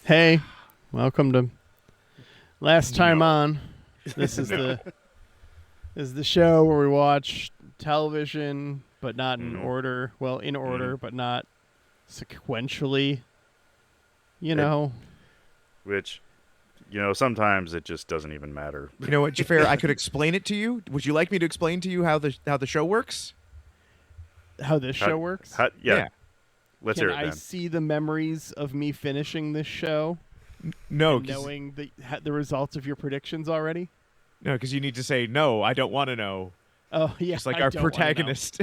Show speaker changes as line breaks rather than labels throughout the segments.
Hey, welcome to Last Time On. This is the show where we watch television, but not in order. Well, in order, but not sequentially.
Which, sometimes it just doesn't even matter.
You know what, Xhafer? I could explain it to you. Would you like me to explain to you how the show works?
How this show works?
Yeah. Let's
Can
hear it,
I
Ben.
see the memories of me finishing this show?
No,
Knowing the results of your predictions already?
No, because you need to say, no, I don't want to know.
Oh, yeah.
Just like
I
our
don't wanna know.
protagonist.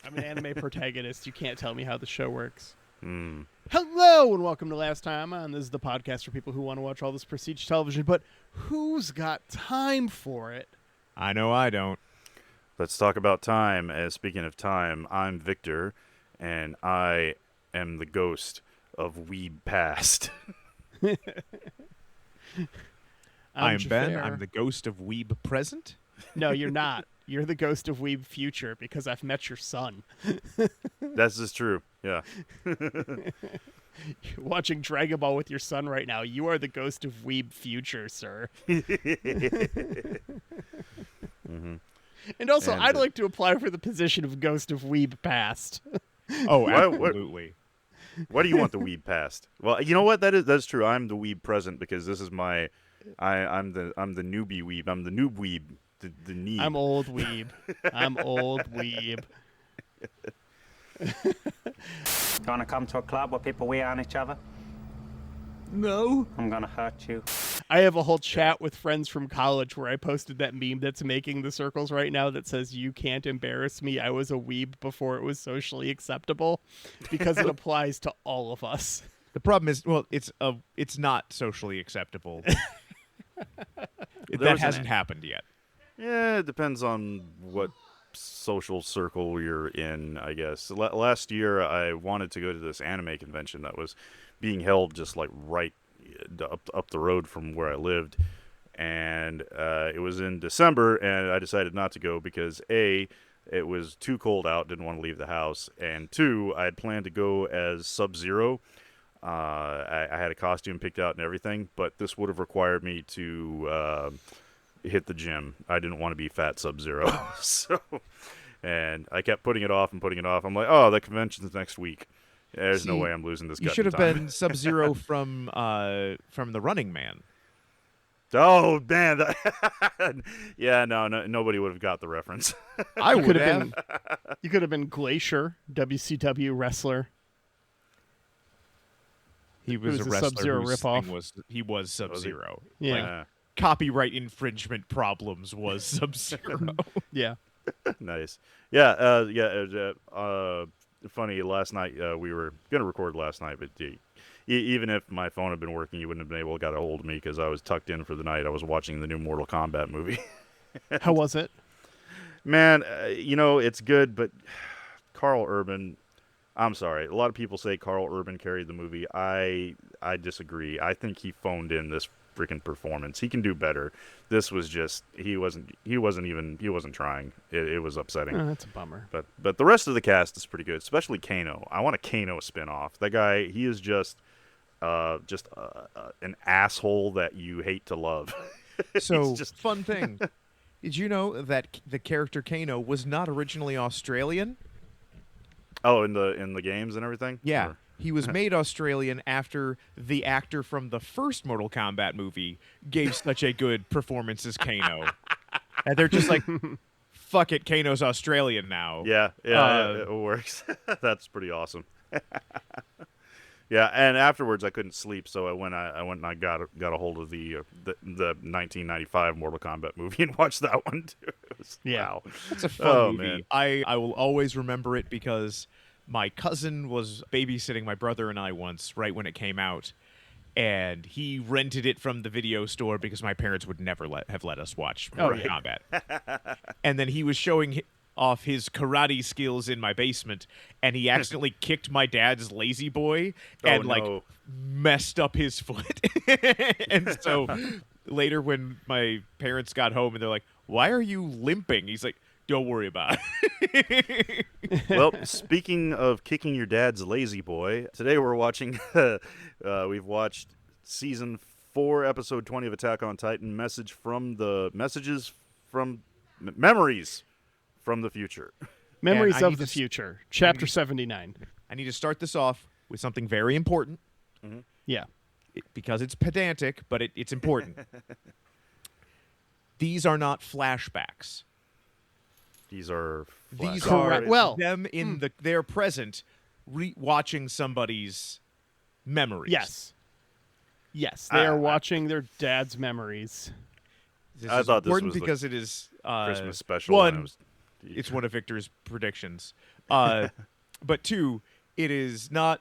I'm an anime protagonist. You can't tell me how the show works.
Mm.
Hello and welcome to Last Time On. This is the podcast for people who want to watch all this prestige television, but who's got time for it?
I know I don't.
Let's talk about time. Speaking of time, I'm Victor, and I am the ghost of weeb past.
I'm Ben.
Xhafer.
I'm the ghost of weeb present.
No, you're not. You're the ghost of weeb future because I've met your son.
That's just true. Yeah.
You're watching Dragon Ball with your son right now. You are the ghost of weeb future, sir.
Mm-hmm.
And also,
And,
I'd like to apply for the position of ghost of weeb past.
Oh,
What-
absolutely.
Why do you want the weeb past? Well, you know what? That's true. I'm the weeb present because this is my I'm the newbie weeb. I'm the noob weeb. The need.
I'm old weeb. I'm old weeb.
Gonna come to a club where people wee on each other?
No.
I'm gonna hurt you.
I have a whole chat with friends from college where I posted that meme that's making the circles right now that says, "You can't embarrass me. I was a weeb before it was socially acceptable," because it applies to all of us.
The problem is, well, it's not socially acceptable. That hasn't happened yet.
Yeah, it depends on what social circle you're in, I guess. Last year, I wanted to go to this anime convention that was being held just like right up the road from where I lived, and it was in December, and I decided not to go because A, it was too cold out, didn't want to leave the house, and 2, I had planned to go as Sub-Zero. I had a costume picked out and everything, but this would have required me to hit the gym. I didn't want to be Fat Sub-Zero. And I kept putting it off and putting it off. I'm like, oh, the convention's next week. There's no way I'm losing this.
You should have been Sub-Zero from The Running Man.
Oh man, yeah, no, nobody would have got the reference.
I would have.
You could have been Glacier, WCW wrestler.
He was
was
a
a
wrestler
Sub-Zero
whose
ripoff.
thing he was Sub-Zero.
Yeah.
Like, copyright infringement problems was Sub-Zero.
Yeah.
Nice. Yeah. Funny. Last night we were gonna record last night, but even if my phone had been working, you wouldn't have been able to get a hold of me because I was tucked in for the night. I was watching the new Mortal Kombat movie.
How was it?
Man, it's good, but Carl Urban. I'm sorry. A lot of people say Carl Urban carried the movie. I disagree. I think he phoned in this freaking performance. He can do better. This was just he wasn't trying. It was upsetting.
Oh, that's a bummer.
But the rest of the cast is pretty good, especially Kano. I want a Kano spinoff. That guy, he is just an asshole that you hate to love.
So,
just...
fun thing. Did you know that the character Kano was not originally Australian?
Oh, in the games and everything?
Yeah.
Or...
He was made Australian after the actor from the first Mortal Kombat movie gave such a good performance as Kano. And they're just like, fuck it, Kano's Australian now.
Yeah, it works. That's pretty awesome. Yeah, and afterwards I couldn't sleep, so I went and I got a hold of the 1995 Mortal Kombat movie and watched that one too. Wow,
It's a fun movie.
Man.
I will always remember it because my cousin was babysitting my brother and I once, right when it came out, and he rented it from the video store because my parents would never have let us watch Mortal Kombat. And then he was showing off his karate skills in my basement, and he accidentally kicked my dad's lazy boy and messed up his foot. And so later when my parents got home and they're like, "Why are you limping?" He's like, "Don't worry about it."
Well, speaking of kicking your dad's lazy boy, today we're watching we've watched season 4 episode 20 of Attack on Titan, memories from the future.
Memories of the Future, chapter 79.
I need to start this off with something very important.
Mm-hmm.
Yeah.
Because it's pedantic, but it's important. These are not flashbacks.
These are
them in their present watching somebody's memories.
Yes, they are watching their dad's memories.
I thought this was because it is
Christmas special.
It's one of Victor's predictions. But 2, it is not,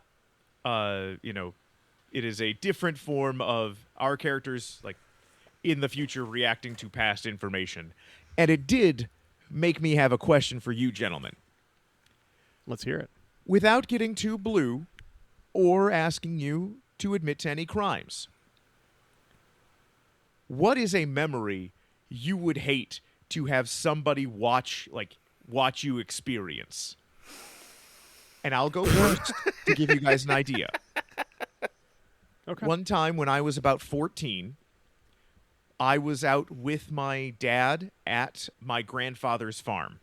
it is a different form of our characters, like, in the future reacting to past information. And it did make me have a question for you gentlemen.
Let's hear it.
Without getting too blue or asking you to admit to any crimes, what is a memory you would hate to have somebody watch you experience? And I'll go first to give you guys an idea.
Okay.
One time when I was about 14, I was out with my dad at my grandfather's farm.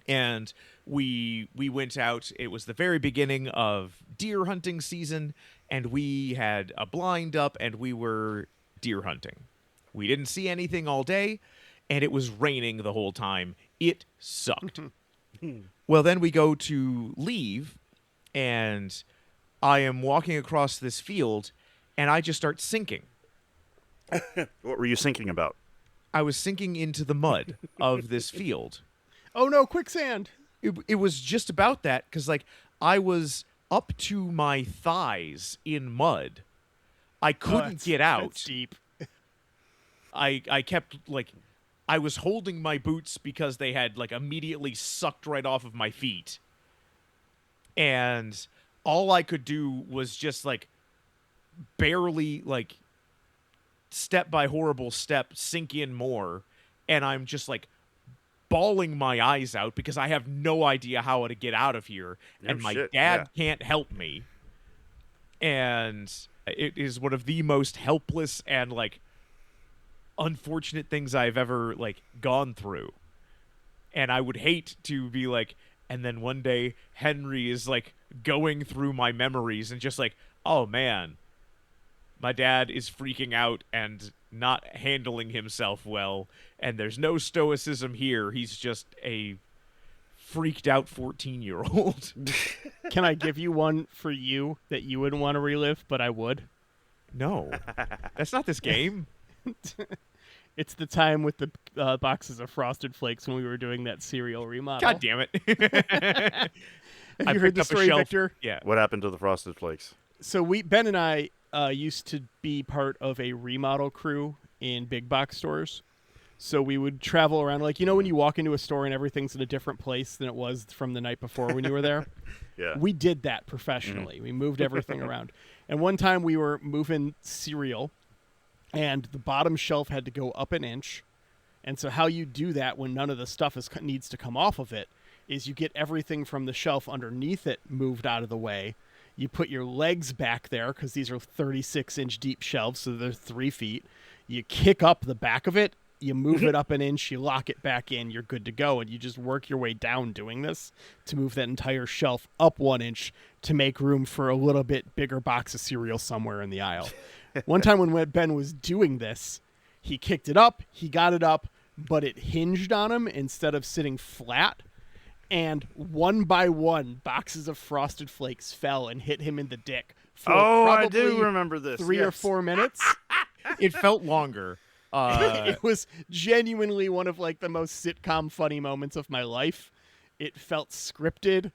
And we went out. It was the very beginning of deer hunting season, and we had a blind up, and we were deer hunting. We didn't see anything all day, and it was raining the whole time. It sucked. Well, then we go to leave, and I am walking across this field, and I just start sinking.
What were you sinking about?
I was sinking into the mud of this field.
Oh, no, quicksand.
It was just about that, because, I was up to my thighs in mud. I couldn't get out.
That's deep.
I kept, I was holding my boots because they had, immediately sucked right off of my feet. And all I could do was just, barely, step by horrible step, sink in more. And I'm just, bawling my eyes out because I have no idea how to get out of here. And my dad can't help me. And it is one of the most helpless and, unfortunate things I've ever gone through. And I would hate to be and then one day Henry is going through my memories and just oh man, my dad is freaking out and not handling himself well, and there's no stoicism here. He's just a freaked out 14-year-old.
Can I give you one for you that you wouldn't want to relive, but I would?
No. That's not this game.
It's the time with the boxes of Frosted Flakes when we were doing that cereal remodel.
God damn it.
Have you heard the story, Victor?
Yeah.
What happened to the Frosted Flakes?
So Ben and I used to be part of a remodel crew in big box stores. So we would travel around, when you walk into a store and everything's in a different place than it was from the night before when you were there?
Yeah.
We did that professionally. Mm-hmm. We moved everything around. And one time we were moving cereal, and the bottom shelf had to go up an inch. And so how you do that when none of the stuff needs to come off of it is you get everything from the shelf underneath it moved out of the way. You put your legs back there because these are 36-inch deep shelves, so they're 3 feet. You kick up the back of it. You move it up an inch. You lock it back in. You're good to go. And you just work your way down doing this to move that entire shelf up 1 inch to make room for a little bit bigger box of cereal somewhere in the aisle. One time when Ben was doing this, he kicked it up. He got it up, but it hinged on him instead of sitting flat. And one by one, boxes of Frosted Flakes fell and hit him in the dick for
I do remember this.
3 or 4 minutes.
It felt longer.
It was genuinely one of the most sitcom funny moments of my life. It felt scripted.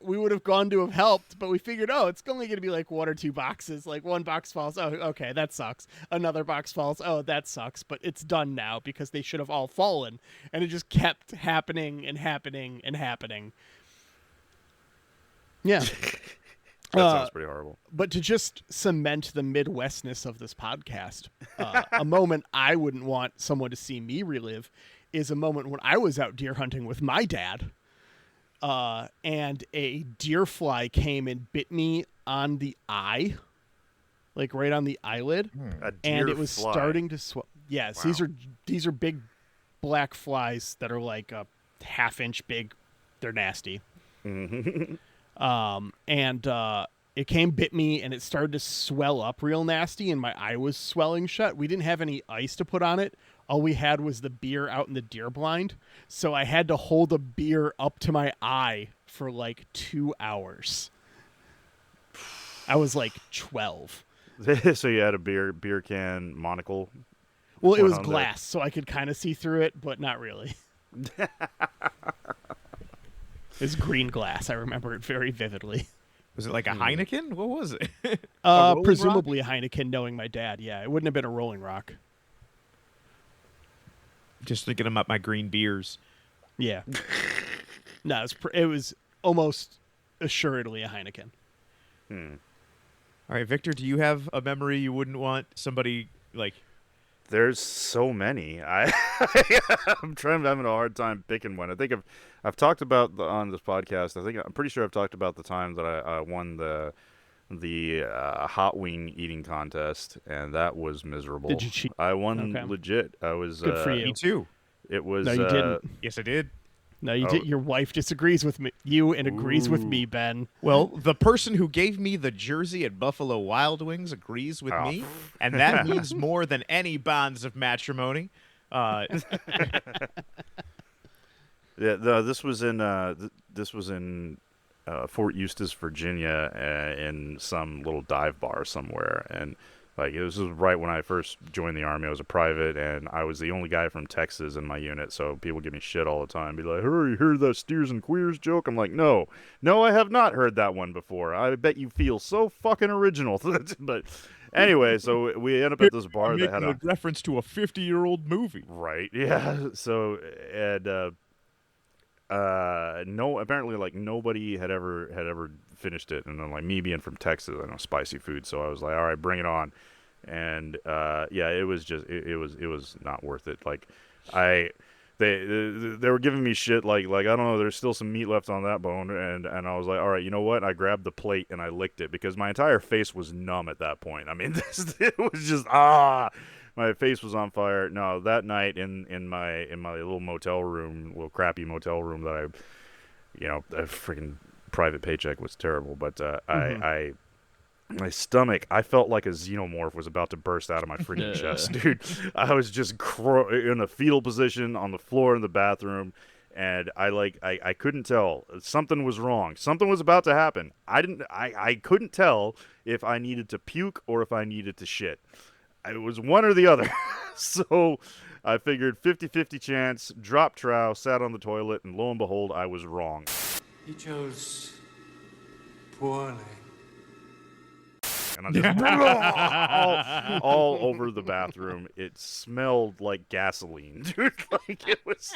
we would have gone to have helped, but we figured, it's only going to be like 1 or 2 boxes. Like one box falls. Oh, okay, that sucks. Another box falls. Oh, that sucks. But it's done now because they should have all fallen. And it just kept happening and happening and happening. Yeah.
That sounds pretty horrible.
But to just cement the Midwestness of this podcast, a moment I wouldn't want someone to see me relive is a moment when I was out deer hunting with my dad. And a deer fly came and bit me on the eye, like right on the eyelid, and it was starting to swell. Yes, wow. These are big black flies that are like a half-inch big. They're nasty. And it came, bit me, and it started to swell up real nasty, and my eye was swelling shut. We didn't have any ice to put on it. All we had was the beer out in the deer blind. So I had to hold a beer up to my eye for like 2 hours. I was like 12.
So you had a beer can monocle?
Well, it was glass, so I could kind of see through it, but not really. It's green glass. I remember it very vividly.
Was it like a Heineken? What was it?
Presumably a Heineken, knowing my dad. Yeah, it wouldn't have been a Rolling Rock.
Just thinking about my green beers.
Yeah. No, it was almost assuredly a Heineken.
All right, Victor, do you have a memory you wouldn't want somebody like?
There's so many. I'm having a hard time picking one. I think I've talked about on this podcast. I'm pretty sure I've talked about the time that I won the hot wing eating contest, and that was miserable.
Did you cheat?
I won legit. I was
good for you.
Me too.
It was.
No, you didn't.
Yes, I did.
No, you did. Your wife disagrees with you and agrees with me, Ben.
Well, the person who gave me the jersey at Buffalo Wild Wings agrees with me, and that means more than any bonds of matrimony.
Yeah, no, this was in Fort Eustis, Virginia, in some little dive bar somewhere, and like this was right when I first joined the Army. I was a private, and I was the only guy from Texas in my unit, so people give me shit all the time. Be like, "Hey, you heard that steers and queers joke?" I'm like, no, I have not heard that one before. I bet you feel so fucking original. But anyway, so we end up at this bar that had a
reference to a 50-year-old movie.
Right, yeah. So, and no, apparently like nobody had ever finished it, and then like me being from Texas, I know spicy food, so I was like, all right, bring it on. And yeah, it was just it was not worth it. Like they were giving me shit like I don't know, there's still some meat left on that bone, and I was like, all right, you know what? I grabbed the plate and I licked it because my entire face was numb at that point. I mean, it was just my face was on fire. No, that night in my little motel room, little crappy motel room that a freaking private paycheck was terrible, but my stomach, I felt like a xenomorph was about to burst out of my freaking chest, dude. I was just in a fetal position on the floor in the bathroom, and I couldn't tell. Something was wrong. Something was about to happen. I couldn't tell if I needed to puke or if I needed to shit. It was one or the other. So I figured 50-50 chance, dropped trow, sat on the toilet, and lo and behold, I was wrong.
You chose poorly.
And I just all over the bathroom. It smelled like gasoline, dude. Like it was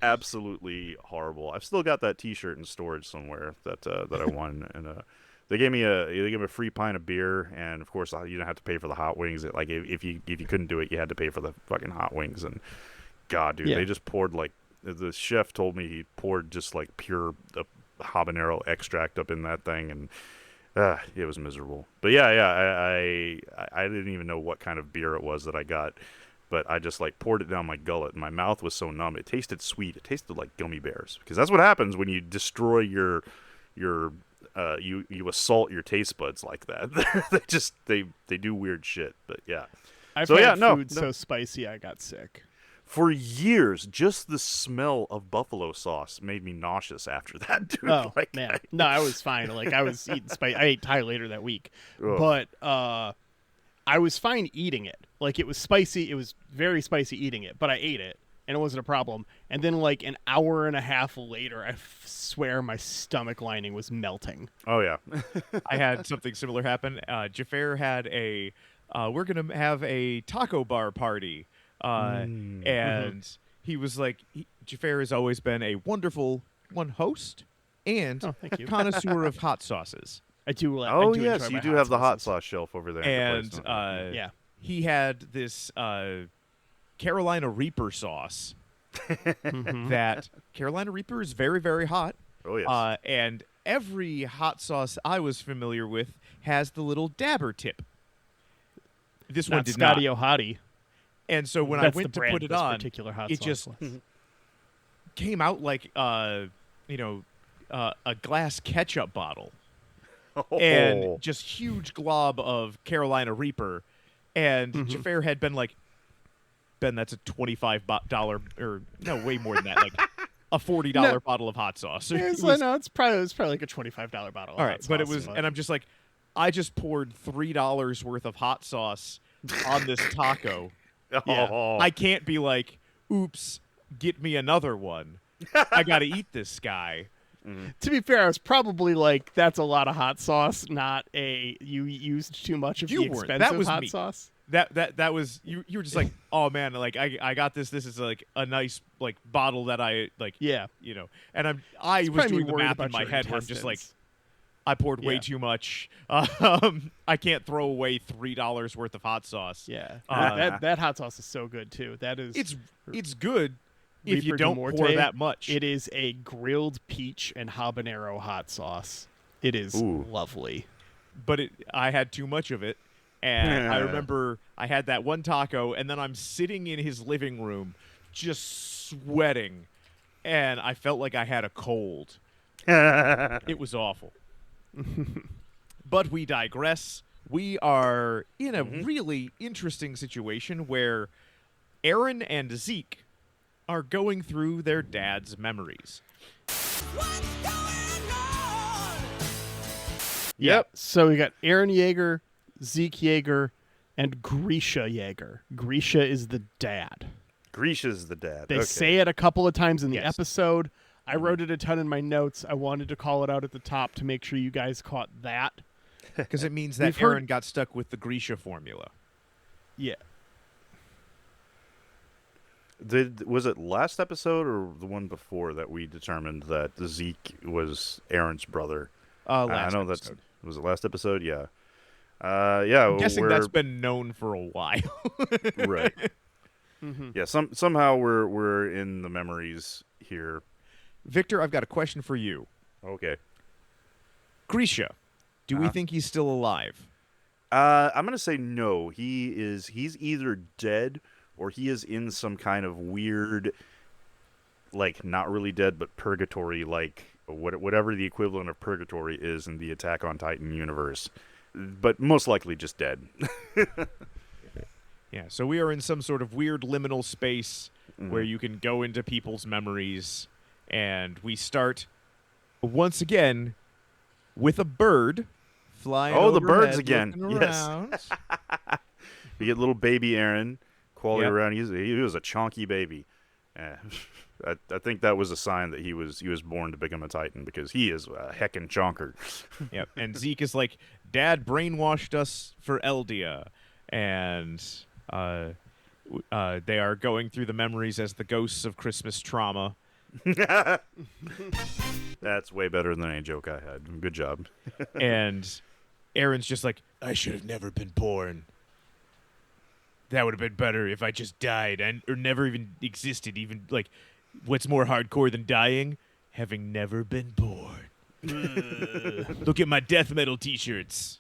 absolutely horrible. I've still got that T-shirt in storage somewhere that I won, and they gave me a free pint of beer, and of course you don't have to pay for the hot wings. Like if you couldn't do it, you had to pay for the fucking hot wings. And God, dude, they just poured like the chef told me he poured just like pure habanero extract up in that thing, and it was miserable. But yeah, I didn't even know what kind of beer it was that I got, but I just like poured it down my gullet, and my mouth was so numb. It tasted sweet. It tasted like gummy bears, because that's what happens when you destroy you assault your taste buds like that. they do weird shit. But yeah,
I've had food so spicy I got sick.
For years, just the smell of buffalo sauce made me nauseous after that, dude.
Oh, man. No, I was fine. Like, I was eating spice. I ate Thai later that week. Ugh. But I was fine eating it. Like, it was spicy. It was very spicy eating it, but I ate it. and it wasn't a problem. And then like an hour and a half later, I swear my stomach lining was melting.
Oh yeah.
I had something similar happen. Xhafer had we're going to have a taco bar party. And he was like, Xhafer has always been a wonderful host and
thank you.
connoisseur of hot sauces.
I do.
Oh
I do
yes,
enjoy
you
my
do have the hot
sauces.
sauce shelf over there.
And
at the place, don't you?
Yeah.
he had this Carolina Reaper sauce that Carolina Reaper is very, very hot.
Oh yes.
And every hot sauce I was familiar with has the little dabber tip. This one
Not
did
Scotty
not.
O'Hottie.
And so when
That's
I went
the
to
brand
put it
this
on,
particular hot
it
sauce
just
was.
came out like a glass ketchup bottle. And just huge glob of Carolina Reaper. And Xhafer had been like, Ben, that's a $25 or no, way more than that, like a $40 bottle of hot sauce.
Yeah, it's probably like a $25 bottle.
All right, but it was, and I'm just like, I just poured $3 worth of hot sauce on this taco.
Oh.
I can't be like, oops, get me another one. I got to eat this guy.
To be fair, I was probably like, that's a lot of hot sauce, not you used too much of
You
the
weren't.
expensive
That was
hot
me.
sauce.
That was you were just like, oh man, like I got this is like a nice like bottle that I like,
Yeah.
you know, and I was
probably
doing the
worried
math
about
in my
your
head where I'm just like,
intestines.
I poured way
Yeah.
too much. I can't throw away $3 worth of hot sauce.
Yeah.
Uh,
that hot sauce is so good too. That is
It's good if you
Reaper
don't
de Morte.
pour that much.
It is a grilled peach and habanero hot sauce. It is
Ooh.
lovely.
But I had too much of it. And I remember I had that one taco, and then I'm sitting in his living room just sweating, and I felt like I had a cold. It was awful. But we digress. We are in a really interesting situation where Aaron and Zeke are going through their dad's memories.
Yep.
So we got Aaron Yeager, Zeke Yeager, and Grisha Yeager. Grisha is the dad.
Grisha's the dad.
They
Okay.
say it a couple of times in the
Yes.
episode. I wrote it a ton in my notes. I wanted to call it out at the top to make sure you guys caught that.
Because it means that
We've heard-
Aaron got stuck with the Grisha formula.
Yeah.
Was it last episode or the one before that we determined that Zeke was Aaron's brother?
Last
I know
episode.
was it last episode? Yeah. Yeah.
I'm guessing
we're,
that's been known for a while.
right. Yeah. Somehow we're in the memories here.
Victor, I've got a question for you.
Okay.
Grisha, do we think he's still alive?
I'm gonna say no. He's either dead or he is in some kind of weird, like not really dead but purgatory, like whatever the equivalent of purgatory is in the Attack on Titan universe, but most likely just dead.
Yeah, so we are in some sort of weird liminal space where you can go into people's memories, and we start once again with a bird flying
Oh, the
overhead,
birds again.
looking
Yes.
around.
You get little baby Aaron crawling
Yep.
around. He was a chonky baby. I think that was a sign that he was born to become a Titan because he is a heckin' chonker.
Yep, and Zeke is like, Dad brainwashed us for Eldia, and they are going through the memories as the ghosts of Christmas trauma.
That's way better than any joke I had. Good job.
And Aaron's just like, I should have never been born. That would have been better if I just died or never even existed. Even like, what's more hardcore than dying? Having never been born. Look at my death metal t-shirts.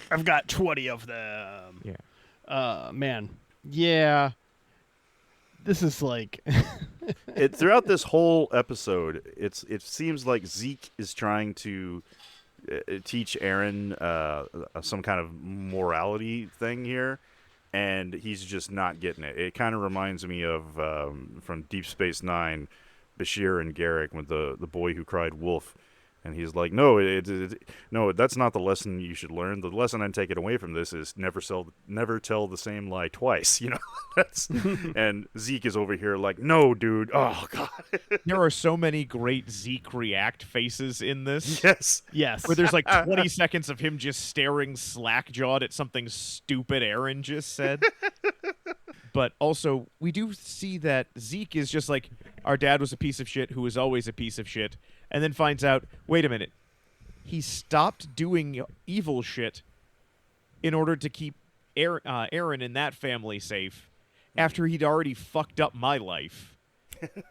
I've got 20 of them.
Yeah.
Man. Yeah. This is like
Throughout this whole episode, it seems like Zeke is trying to teach Aaron some kind of morality thing here, and he's just not getting it. It kind of reminds me of from Deep Space Nine, Bashir and Garrick with the boy who cried wolf. And he's like, no, no, that's not the lesson you should learn. The lesson I'm taking away from this is never tell the same lie twice. That's and Zeke is over here like, no, dude. Oh God.
There are so many great Zeke react faces in this.
Yes.
Where there's like 20 seconds of him just staring slack-jawed at something stupid Aaron just said. But also, we do see that Zeke is just like, our dad was a piece of shit who was always a piece of shit, and then finds out, wait a minute, he stopped doing evil shit in order to keep Aaron and that family safe after he'd already fucked up my life.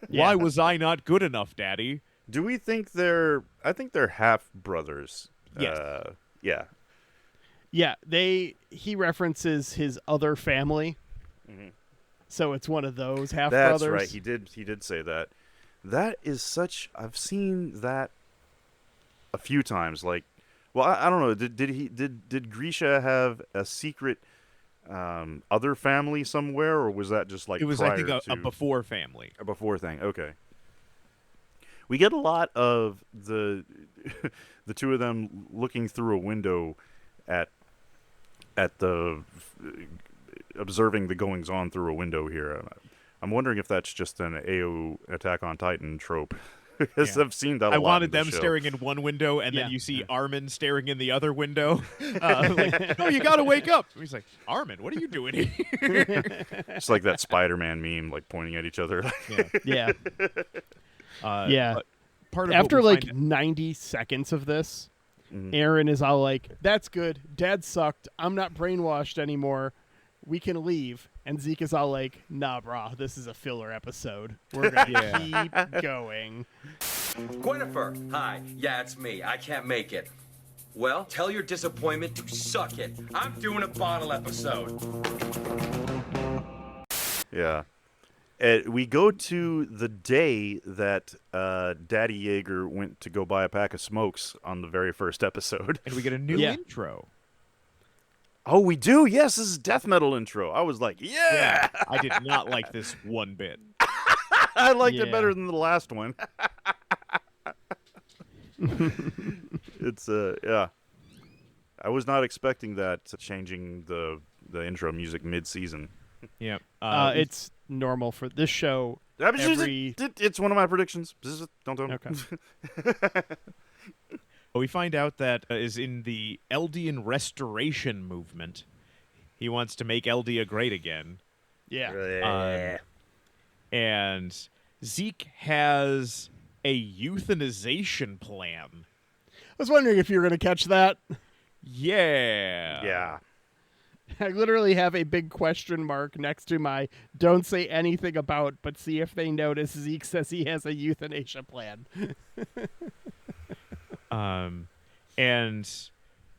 Why was I not good enough, Daddy?
Do we think I think they're half brothers.
Yes.
Yeah.
Yeah, he references his other family.
Mm-hmm.
So it's one of those half brothers.
That's right. He did say that. That is I've seen that a few times. Like, well, I don't know. Did Grisha have a secret other family somewhere, or was that just like
it was, I think, a before family.
A before thing. Okay. We get a lot of the two of them looking through a window at the observing the goings on through a window here. I'm wondering if that's just an AO Attack on Titan trope. Because I've seen that a lot.
I wanted
in the
them
show.
staring in one window, and then you see Armin staring in the other window. Like, no, you got to wake up. He's like, Armin, what are you doing here?
It's like that Spider-Man meme, like pointing at each other.
Yeah.
But part of
after
what we
like
find
90 seconds of this, Aaron is all like, that's good. Dad sucked. I'm not brainwashed anymore. We can leave. And Zeke is all like, nah, brah, this is a filler episode. We're going to keep going.
Gwynnifer, hi. Yeah, it's me. I can't make it. Well, tell your disappointment to suck it. I'm doing a bottle episode.
Yeah. We go to the day that Daddy Yeager went to go buy a pack of smokes on the very first episode.
And we get a new intro.
Oh, we do? Yes, this is death metal intro. I was like, yeah!
I did not like this one bit.
I liked it better than the last one. It's, yeah. I was not expecting that, changing the intro music mid-season.
Yeah.
It's normal for this show.
It's one of my predictions. Don't.
Okay.
We find out that is in the Eldian restoration movement. He wants to make Eldia great again.
Yeah.
And Zeke has a euthanization plan.
I was wondering if you were going to catch that.
Yeah.
Yeah.
I literally have a big question mark next to my don't say anything about, but see if they notice Zeke says he has a euthanasia plan.
And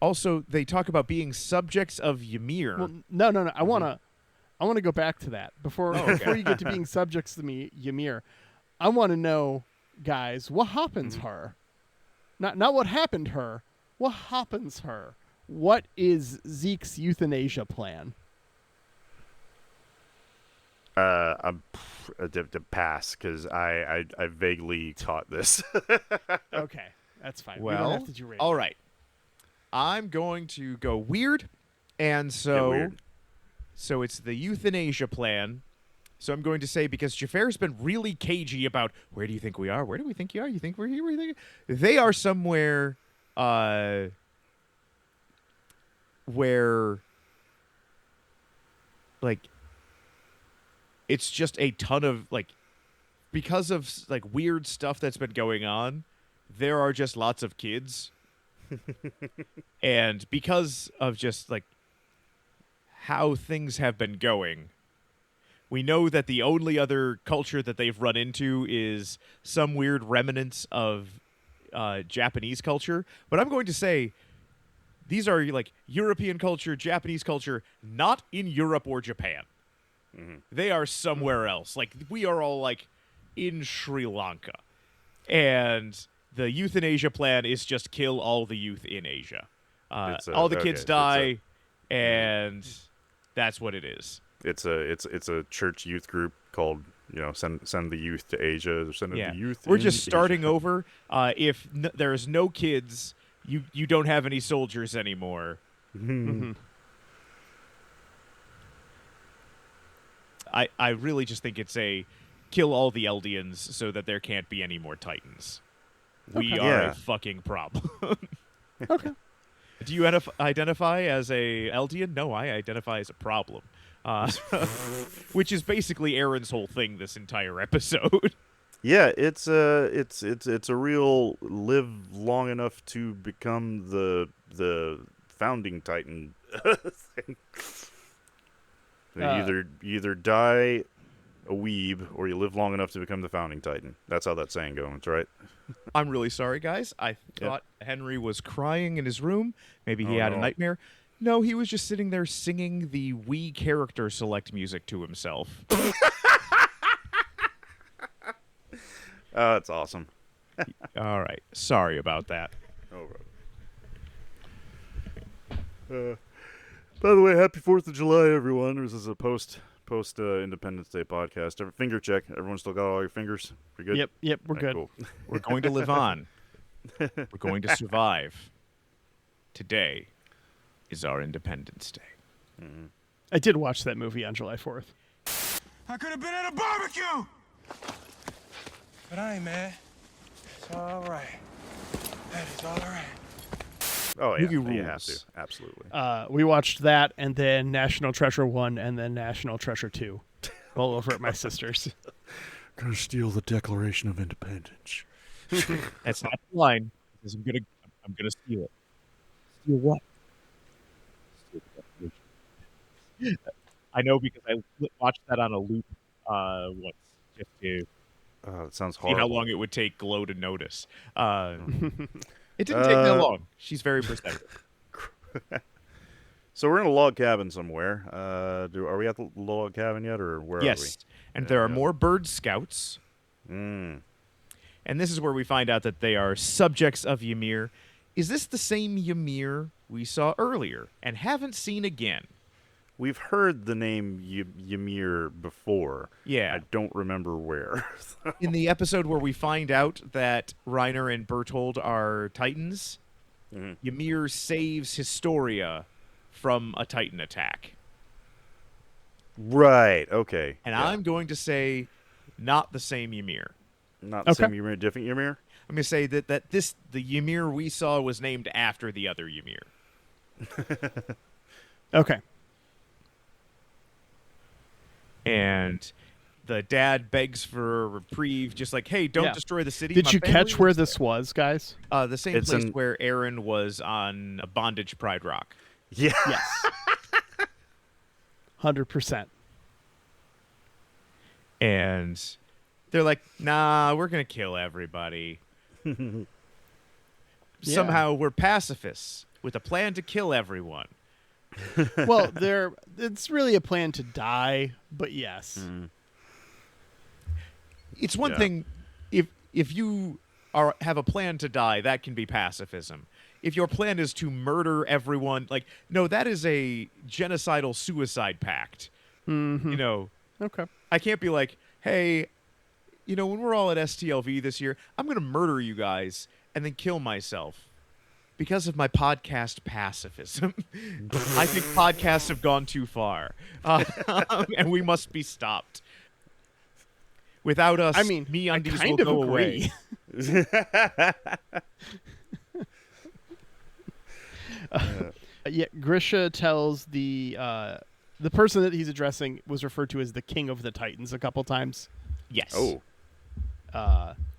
also they talk about being subjects of Ymir.
Well, no. I want to go back to that before you get to being subjects to Ymir. I want to know, guys, what happens her? Not what happened her. What happens her? What is Zeke's euthanasia plan?
I'm to pass because I vaguely caught this.
Okay, that's fine.
Well,
we don't have to do rating.
all right. I'm going to go weird, and
weird.
So it's the euthanasia plan. So I'm going to say, because Xhafer's been really cagey about, where do you think we are? Where do we think you are? You think we're here? Where do you think? They are somewhere where, like, it's just a ton of, like, because of, like, weird stuff that's been going on, there are just lots of kids. And because of just, like, how things have been going, we know that the only other culture that they've run into is some weird remnants of Japanese culture. But I'm going to say these are, like, European culture, Japanese culture, not in Europe or Japan. Mm-hmm. They are somewhere else. Like, we are all, like, in Sri Lanka. And the euthanasia plan is just kill all the youth in Asia. All the kids die, and that's what it is.
It's a church youth group called send the youth to Asia, or send
Yeah.
the youth.
We're
in
just starting
Asia.
over. If there's no kids, you don't have any soldiers anymore.
Mm-hmm.
I really just think it's a kill all the Eldians so that there can't be any more Titans. We
Okay.
are
Yeah.
a fucking problem.
Okay.
Do you identify as a Eldian? No, I identify as a problem. Which is basically Aaron's whole thing this entire episode.
Yeah, it's a real live long enough to become the founding Titan thing. You either die a weeb or you live long enough to become the founding Titan. That's how that saying goes, right?
I'm really sorry, guys. I thought Henry was crying in his room. Maybe he had a
no.
nightmare. No, he was just sitting there singing the Wii character select music to himself.
Oh, that's awesome.
All right. Sorry about that.
Oh, right. By the way, happy 4th of July, everyone. This is a post Independence Day podcast. Finger check. Everyone still got all your fingers? We good?
Yep, we're
All right,
good.
Cool.
We're going to live on. We're going to survive. Today is our Independence Day.
I did watch that movie on July 4th.
I could have been at a barbecue! But I ain't mad. It's all right. That is all right.
Oh, yeah.
Movie
You have
rules.
to. Absolutely.
We watched that, and then National Treasure 1, and then National Treasure 2. All over at my sister's.
Gonna steal the Declaration of Independence.
That's not the line. Because I'm gonna steal it. Steal what? Steal the Declaration. I know because I watched that on a loop once just to
Oh, that sounds
see
horrible.
how long it would take Glow to notice. It didn't take that long. She's very perceptive.
So we're in a log cabin somewhere. Are we at the log cabin yet, or where
Yes, and there are
Yeah.
more bird scouts.
are we? Mm.
And this is where we find out that they are subjects of Ymir. Is this the same Ymir we saw earlier and haven't seen again?
We've heard the name Ymir before.
Yeah.
I don't remember where.
In the episode where we find out that Reiner and Berthold are Titans, Ymir saves Historia from a Titan attack.
Right. Okay.
And
Yeah.
I'm going to say not the same Ymir.
Not the
Okay.
same Ymir, different Ymir.
I'm going to say that the Ymir we saw was named after the other Ymir.
Okay.
And the dad begs for a reprieve, just like, hey, don't
Yeah.
destroy the city.
Did
My
you
family
catch where
lives
this was, guys?
there." The same
It's
place
in-
where Aaron was on Bondage Pride Rock.
Yeah.
Yes. 100%.
And they're like, nah, we're going to kill everybody. Somehow we're pacifists with a plan to kill everyone.
Well, it's really a plan to die, but yes.
It's one
Yeah.
thing if you have a plan to die, that can be pacifism. If your plan is to murder everyone, like, no, that is a genocidal suicide pact.
Mm-hmm.
You know,
Okay.
I can't be like, hey, when we're all at STLV this year, I'm going to murder you guys and then kill myself because of my podcast pacifism. I think podcasts have gone too far, and we must be stopped. Without us,
I mean, I
MeUndies will
kind of
go
agree.
away.
Yeah, Grisha tells the person that he's addressing was referred to as the King of the Titans a couple times.
Yes.
Oh.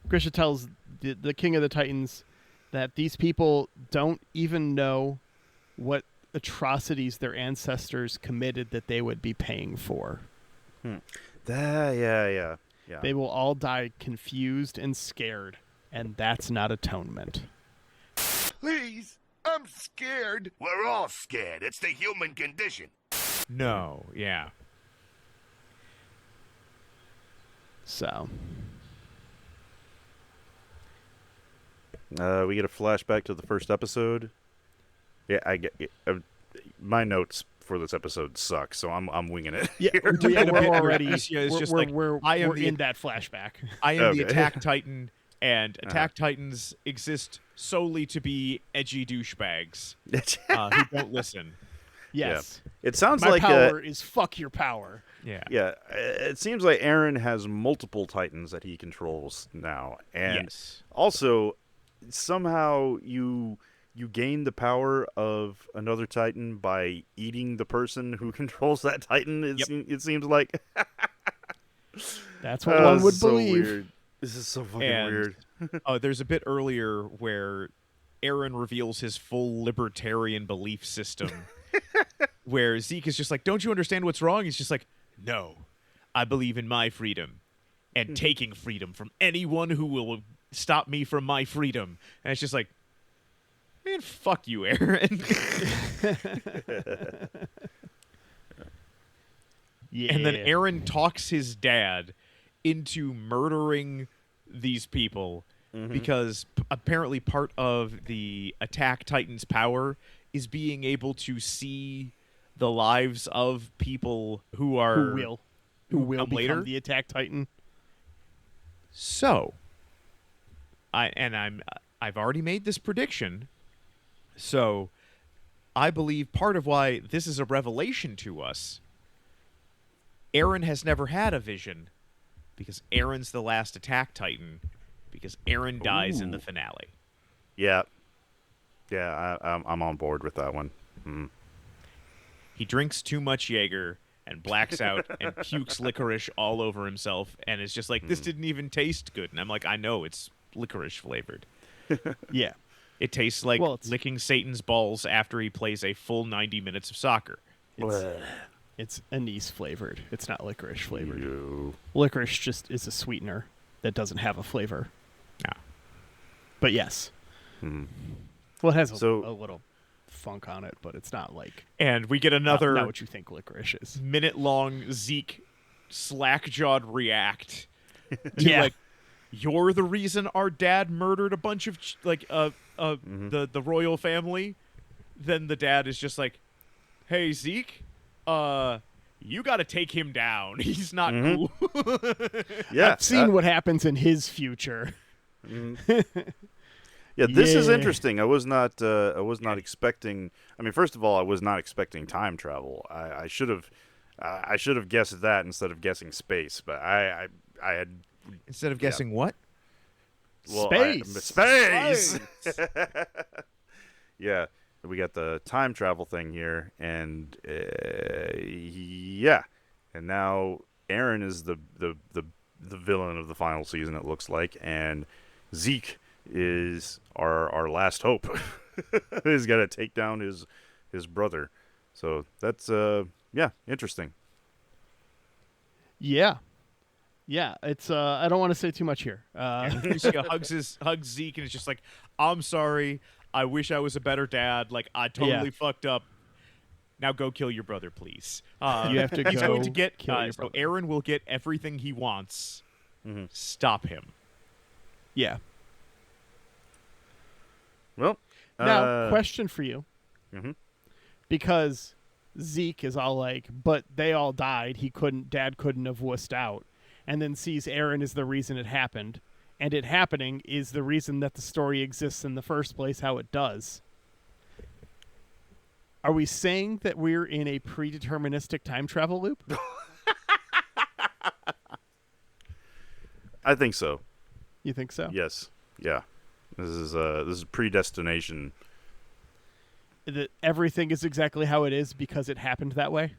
Grisha tells the King of the Titans that these people don't even know what atrocities their ancestors committed that they would be paying for.
Yeah.
They will all die confused and scared, and that's not atonement.
Please, I'm scared. We're all scared. It's the human condition.
No. Yeah.
So,
We get a flashback to the first episode. Yeah, I get my notes for this episode suck, so I'm winging it.
Yeah,
here.
we're already
Alicia is just
we're,
like,
we're,
I am
we're
the-
in that flashback.
I am the
Okay.
Attack Titan, and Attack Titans exist solely to be edgy douchebags who don't listen.
Yes,
It sounds
my
like
power is fuck your power.
Yeah.
yeah, it seems like Aaron has multiple Titans that he controls now, and
Yes.
also somehow you gain the power of another Titan by eating the person who controls that Titan. It seems like
That's what one
this
would
is so
believe.
weird. This is so fucking
And-
weird.
There's a bit earlier where Aaron reveals his full libertarian belief system, where Zeke is just like, "Don't you understand what's wrong?" He's just like, "No, I believe in my freedom and taking freedom from anyone who will stop me from my freedom." And it's just like, man, fuck you, Aaron.
Yeah,
And then Aaron talks his dad into murdering these people because apparently part of the Attack Titan's power is being able to see the lives of people who are
who will
come
become
later.
the Attack Titan.
So, I've already made this prediction. So, I believe part of why this is a revelation to us. Aaron has never had a vision because Aaron's the last Attack Titan because Aaron dies in the finale.
Yeah, I'm on board with that one.
He drinks too much Jaeger and blacks out and pukes licorice all over himself and is just like, this didn't even taste good. And I'm like, I know, it's licorice flavored.
Yeah,
It tastes like
Well, it's-
licking Satan's balls after he plays a full 90 minutes of soccer.
it's anise flavored. It's not licorice flavored.
You.
Licorice just is a sweetener that doesn't have a flavor.
Yeah.
But yes, well, it has
So-
a little funk on it, but it's not like
And we get
not
another
what you think licorice is.
minute-long Zeke slack-jawed react to
Yeah.
like, you're the reason our dad murdered a bunch of the royal family. Then the dad is just like, hey Zeke, you got to take him down. He's not cool.
Yeah,
I've seen what happens in his future.
Yeah, this is
Yeah.
interesting. I was not expecting. I mean, first of all, I was not expecting time travel. I should have guessed that instead of guessing space. But I had
Instead of guessing what?
Space.
Yeah, we got the time travel thing here, and yeah, and now Aaron is the villain of the final season. It looks like, and Zeke is our last hope. He's got to take down his brother. So that's interesting.
Yeah. It's I don't want to say too much here.
Lucio hugs Zeke and is just like, I'm sorry. I wish I was a better dad. Like, I totally fucked up. Now go kill your brother, please.
You have to
He's
go
going to get
kill your
so
brother.
Aaron will get everything he wants. Stop him.
Yeah.
Well,
Now, question for you.
Mhm.
Because Zeke is all like, but they all died. Dad couldn't have wussed out. And then sees Aaron is the reason it happened. And it happening is the reason that the story exists in the first place, how it does. Are we saying that we're in a predeterministic time travel loop?
I think so.
You think so?
Yes. Yeah. This is predestination.
That everything is exactly how it is because it happened that way?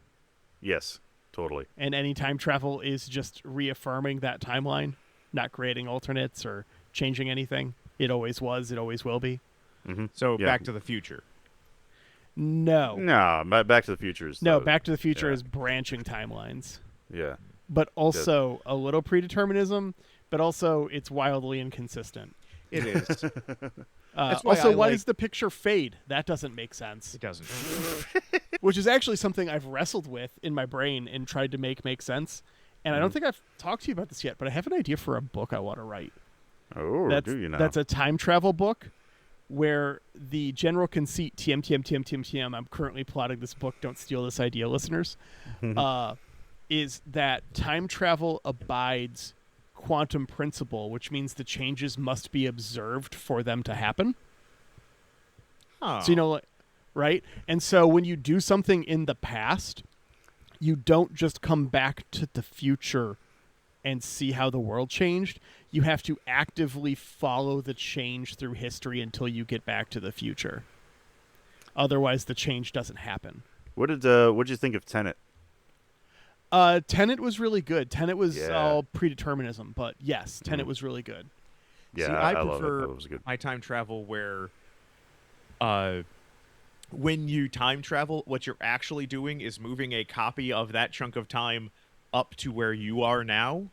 Yes. Totally.
And any time travel is just reaffirming that timeline, not creating alternates or changing anything. It always was, it always will be.
So
Yeah.
Back to the Future.
No.
No, Back to the Future is
No,
the-
Back to the Future
yeah.
is branching timelines.
Yeah.
But also a little predeterminism, but also it's wildly inconsistent.
It is.
That's
why
also,
I
why
like-
does the picture fade? That doesn't make sense.
It doesn't.
Which is actually something I've wrestled with in my brain and tried to make sense. And I don't think I've talked to you about this yet, but I have an idea for a book I want to write.
Oh,
That's,
do you now?
That's a time travel book where the general conceit, TM, I'm currently plotting this book, don't steal this idea, listeners, is that time travel abides quantum principle, which means the changes must be observed for them to happen.
Oh.
So, right? And so when you do something in the past, you don't just come back to the future and see how the world changed. You have to actively follow the change through history until you get back to the future. Otherwise, the change doesn't happen.
What'd you think of Tenet?
Tenet was really good. Tenet was
Yeah.
all predeterminism, but yes, Tenet was really good.
Yeah,
See,
I
I
love it.
prefer
That was good.
my time travel where, when you time travel, what you're actually doing is moving a copy of that chunk of time up to where you are now.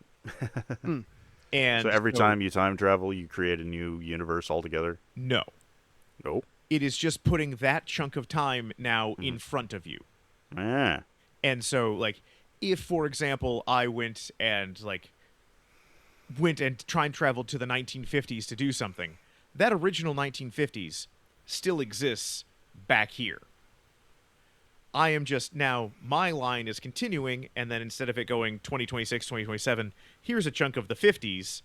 And
So every time you time travel, you create a new universe altogether?
No.
Nope.
It is just putting that chunk of time now in front of you.
Ah.
And so, like, if, for example, I went and time traveled to the 1950s to do something, that original 1950s still exists back here. I am just now, my line is continuing, and then instead of it going 2026, 2027, here's a chunk of the 50s,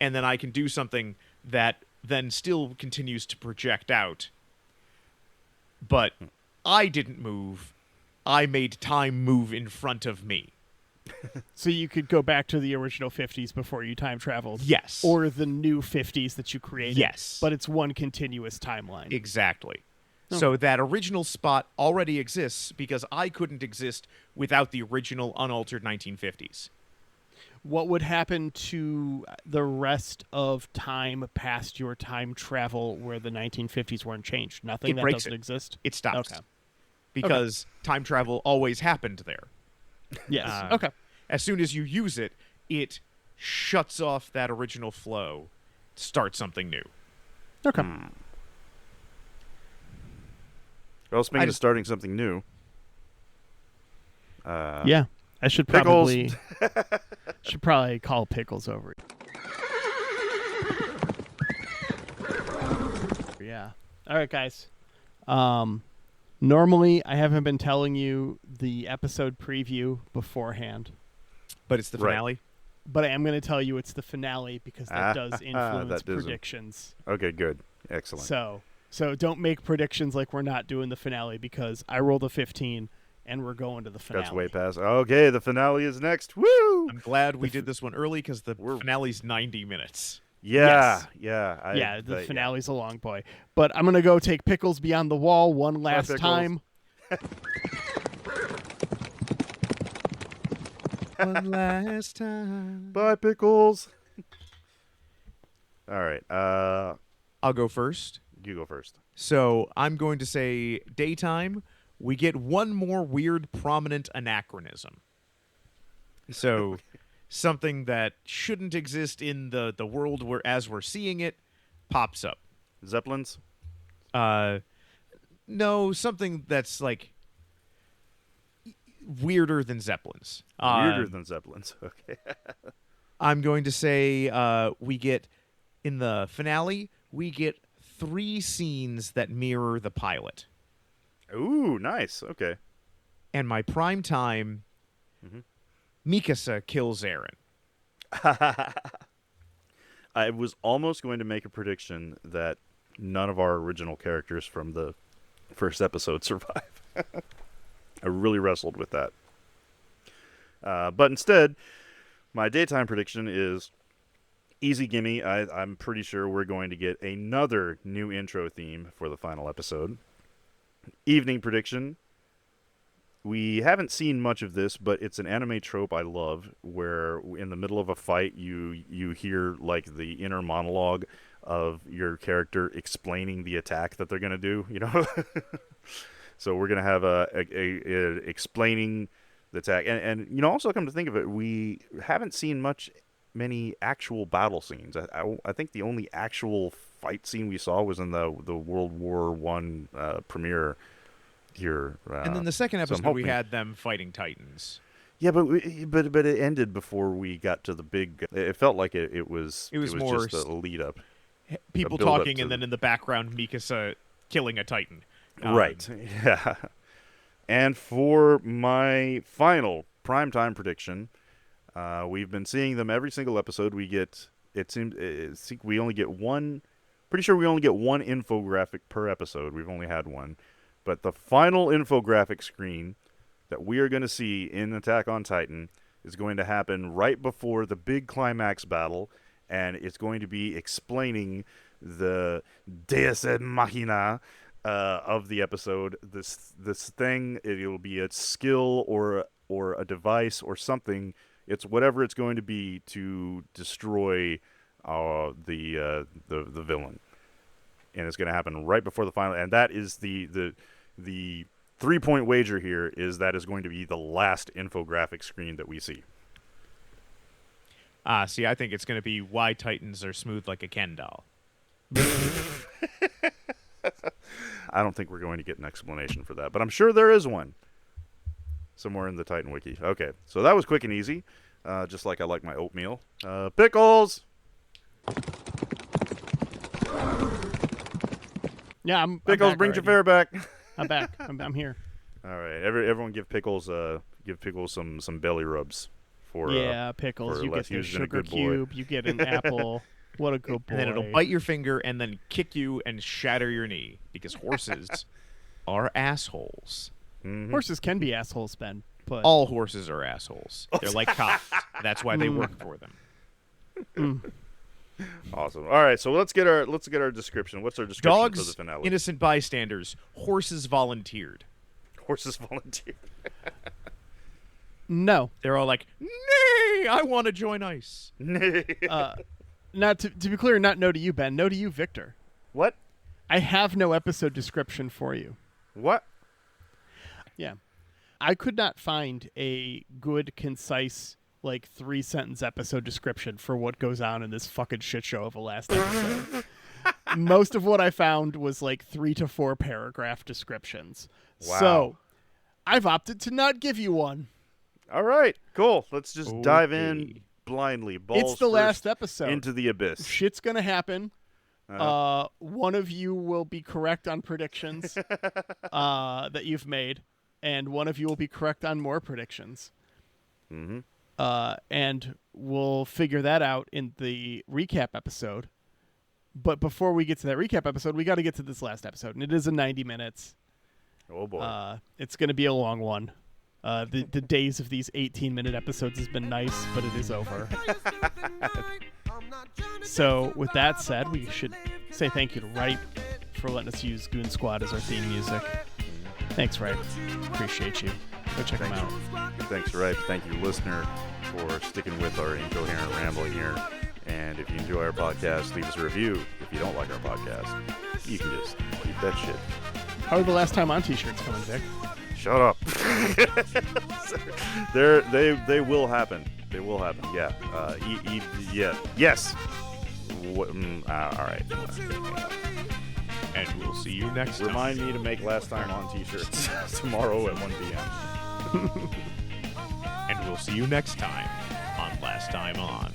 and then I can do something that then still continues to project out. But I didn't move. I made time move in front of me.
So you could go back to the original 50s before you time traveled.
Yes.
Or the new 50s that you created.
Yes.
But it's one continuous timeline.
Exactly. So that original spot already exists because I couldn't exist without the original unaltered 1950s.
What would happen to the rest of time past your time travel where the 1950s weren't changed? Nothing?
It
That
breaks
doesn't
it.
exist?
It stops.
Okay.
Because time travel always happened there.
Yes. Okay.
As soon as you use it, it shuts off that original flow, starts something new.
Okay.
Well, speaking of starting something new.
Yeah. I should
Pickles.
probably call Pickles over. Yeah. All right, guys. Normally, I haven't been telling you the episode preview beforehand,
But it's the
Right.
finale.
but I am going to tell you it's the finale because that does
That
influence
doesn't.
predictions.
Okay, good. Excellent.
So don't make predictions like we're not doing the finale because I rolled a 15 and we're going to the finale.
That's way past. Okay, the finale is next. Woo!
I'm glad we did this one early because the finale's 90 minutes.
Yeah,
Yes.
yeah.
The finale's a long boy. But I'm going to go take Pickles beyond the wall one last
Pickles.
time.
One last time.
Bye, Pickles. All right.
I'll go first.
You go first.
So I'm going to say daytime. We get one more weird prominent anachronism. So something that shouldn't exist in the world where as we're seeing it pops up.
Zeppelins?
No, something that's like weirder than Zeppelins.
Weirder than Zeppelins. Okay.
I'm going to say we get in the finale, we get 3 scenes that mirror the pilot.
Ooh, nice. Okay.
And my prime time, Mikasa kills Eren.
I was almost going to make a prediction that none of our original characters from the first episode survive. I really wrestled with that. But instead, my daytime prediction is easy gimme. I'm pretty sure we're going to get another new intro theme for the final episode. Evening prediction. We haven't seen much of this, but it's an anime trope I love, where in the middle of a fight you hear like the inner monologue of your character explaining the attack that they're gonna do. You know, so we're gonna have a explaining the attack, and you know, also come to think of it, we haven't seen many actual battle scenes. I think the only actual fight scene we saw was in the World War I premiere here.
And then the second
so I'm
episode, we
hoping-
had them fighting Titans.
Yeah, but it ended before we got to the big. It felt like it was
It was more
just a lead up.
people
build-up
talking
to
and then in the background Mikasa killing a Titan.
Right. Yeah. And for my final primetime prediction, we've been seeing them every single episode. We get we only get one. Pretty sure we only get one infographic per episode. We've only had one, but the final infographic screen that we are going to see in Attack on Titan is going to happen right before the big climax battle, and it's going to be explaining the Deus Ex Machina of the episode. This thing, it'll be a skill or a device or something. It's whatever it's going to be to destroy the villain, and it's going to happen right before the final. And that is the 3-point wager here is that is going to be the last infographic screen that we see.
See, I think it's going to be why Titans are smooth like a Ken doll.
I don't think we're going to get an explanation for that, but I'm sure there is one somewhere in the Titan Wiki. Okay, so that was quick and easy, just like I like my oatmeal. Pickles!
Yeah, I'm
Pickles,
back
bring
already.
Xhafer back.
I'm back. I'm here.
All right, everyone give Pickles some belly rubs for
Yeah, Pickles.
for
You get
less
the
used than a
sugar
good boy.
cube. You get an apple. What a good boy.
And then it'll bite your finger and then kick you and shatter your knee because horses are assholes.
Mhm.
Horses can be assholes, Ben, but
All horses are assholes. They're like cops. That's why they work for them.
Awesome. All right, so let's get our description. What's our description for the
Dogs,
finale?
innocent bystanders. Horses volunteered.
Horses volunteer.
no.
They're all like, nay, I want to join ICE.
Not to be clear, not no to you, Ben. No to you, Victor.
What?
I have no episode description for you.
What?
Yeah. I could not find a good, concise, 3-sentence episode description for what goes on in this fucking shit show of a last episode. Most of what I found was 3 to 4 paragraph descriptions.
Wow.
So I've opted to not give you one.
All right, cool. Let's just dive in
Okay.
blindly, balls
It's the
first,
last episode.
into the abyss.
Shit's gonna happen. One of you will be correct on predictions that you've made, and one of you will be correct on more predictions.
Mm-hmm.
And we'll figure that out in the recap episode. But before we get to that recap episode, we got to get to this last episode, and it is a 90 minutes.
Oh boy.
It's going to be a long one. The days of these 18-minute episodes has been nice, but it is over. So with that said, we should say thank you to Ripe for letting us use Goon Squad as our theme music. Thanks, Ripe. Appreciate you. Go check them out.
Thanks, Ripe. Thank you, listener, for sticking with our incoherent rambling here. And if you enjoy our podcast, leave us a review. If you don't like our podcast, you can just keep that shit.
How are the last time on t-shirts coming, Vic?
Shut up. They will happen. They will happen. Yeah. Yeah. Yes. All right.
And we'll see you next time.
Remind me to make last time on t-shirts tomorrow at 1 p.m.
And we'll see you next time on Last Time On.